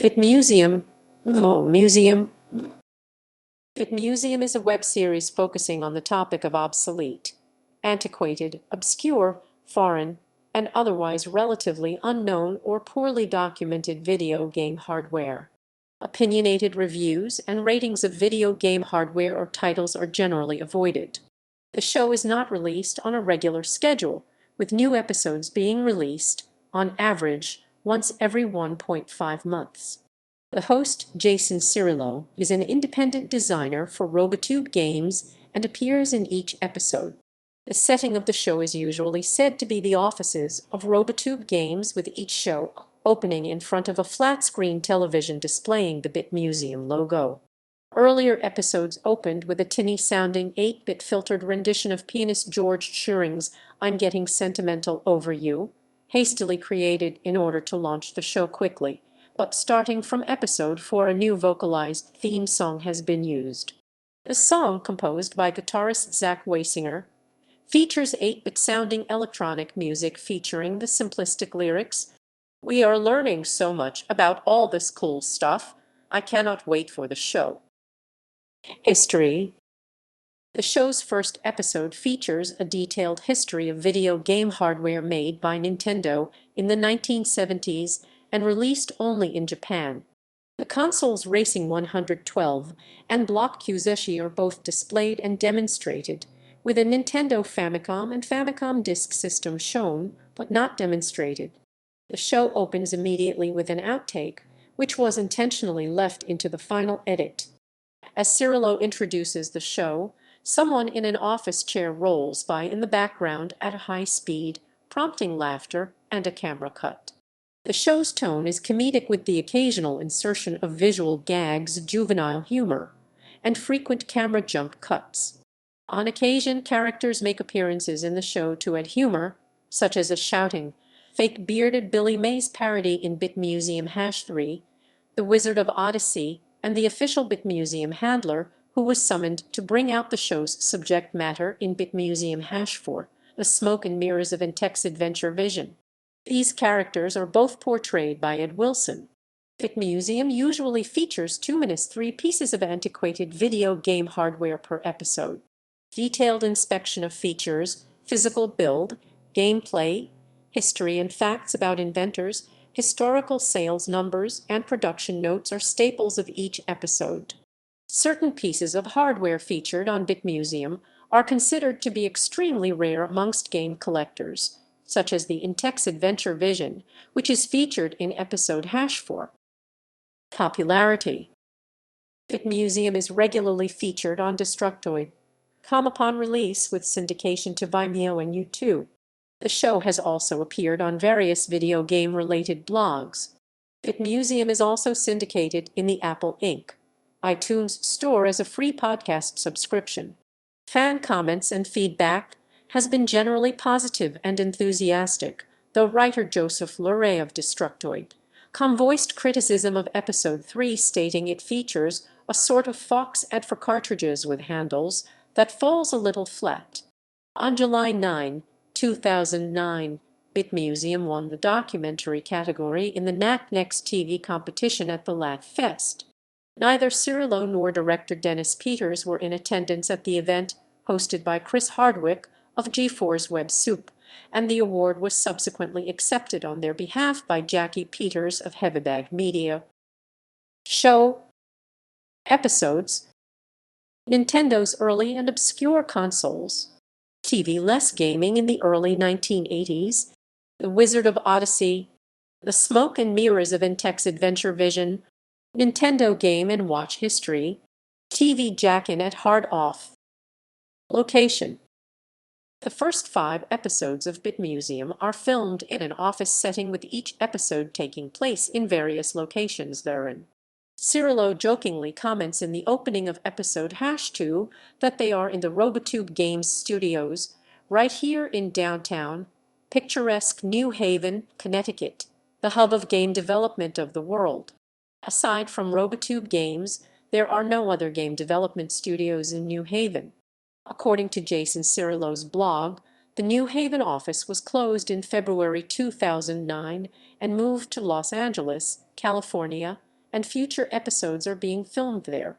Bit Museum. Oh, Museum. Bit Museum is a web series focusing on the topic of obsolete, antiquated, obscure, foreign, and otherwise relatively unknown or poorly documented video game hardware. Opinionated reviews and ratings of video game hardware or titles are generally avoided. The show is not released on a regular schedule, with new episodes being released, on average, once every 1.5 months. The host, Jason Cirillo, is an independent designer for Robotube Games and appears in each episode. The setting of the show is usually said to be the offices of Robotube Games, with each show opening in front of a flat-screen television displaying the Bit Museum logo. Earlier episodes opened with a tinny-sounding 8-bit filtered rendition of pianist George Shearing's "I'm Getting Sentimental Over You," hastily created in order to launch the show quickly, but starting from episode 4 a new vocalized theme song has been used. The song, composed by guitarist Zack Weisinger, features 8-bit sounding electronic music featuring the simplistic lyrics, "We are learning so much about all this cool stuff. I cannot wait for the show." History. The show's first episode features a detailed history of video game hardware made by Nintendo in the 1970s and released only in Japan. The consoles Racing 112 and Block Kyuzeshi are both displayed and demonstrated, with a Nintendo Famicom and Famicom Disk System shown, but not demonstrated. The show opens immediately with an outtake, which was intentionally left into the final edit. As Cirillo introduces the show, someone in an office chair rolls by in the background at a high speed, prompting laughter and a camera cut. The show's tone is comedic, with the occasional insertion of visual gags, juvenile humor, and frequent camera jump cuts. On occasion, characters make appearances in the show to add humor, such as a shouting, fake bearded Billy Mays parody in Bit Museum #3, the Wizard of Odyssey, and the official Bit Museum handler, who was summoned to bring out the show's subject matter in Bit Museum #4, the smoke and mirrors of Intex Adventure Vision. These characters are both portrayed by Ed Wilson. Bit Museum usually features 2-3 pieces of antiquated video game hardware per episode. Detailed inspection of features, physical build, gameplay, history and facts about inventors, historical sales numbers, and production notes are staples of each episode. Certain pieces of hardware featured on Bit Museum are considered to be extremely rare amongst game collectors, such as the Intex Adventure Vision, which is featured in episode #4. Popularity. Bit Museum is regularly featured on Destructoid.com upon release, with syndication to Vimeo and YouTube. The show has also appeared on various video game-related blogs. Bit Museum is also syndicated in the Apple Inc. iTunes Store as a free podcast subscription. Fan comments and feedback has been generally positive and enthusiastic, though writer Joseph Luray of Destructoid.com voiced criticism of Episode 3, stating it features a sort of Fox ad for cartridges with handles that falls a little flat. On July 9, 2009, Bit Museum won the documentary category in the Nat Next TV competition at the Lat Fest. Neither Cirillo nor director Dennis Peters were in attendance at the event, hosted by Chris Hardwick of G4's Web Soup, and the award was subsequently accepted on their behalf by Jackie Peters of Heavybag Media. Show episodes. Nintendo's early and obscure consoles. TV-less gaming in the early 1980s. The Wizard of Odyssey. The smoke and mirrors of Intex Adventure Vision. Nintendo Game and Watch History. TV Jack-in at Hard Off. Location. The first 5 episodes of Bit Museum are filmed in an office setting, with each episode taking place in various locations therein. Cirillo jokingly comments in the opening of episode #2 that they are in the Robotube Games studios, right here in downtown, picturesque New Haven, Connecticut, the hub of game development of the world. Aside from Robotube Games, there are no other game development studios in New Haven. According to Jason Cirillo's blog, the New Haven office was closed in February 2009 and moved to Los Angeles, California, and future episodes are being filmed there.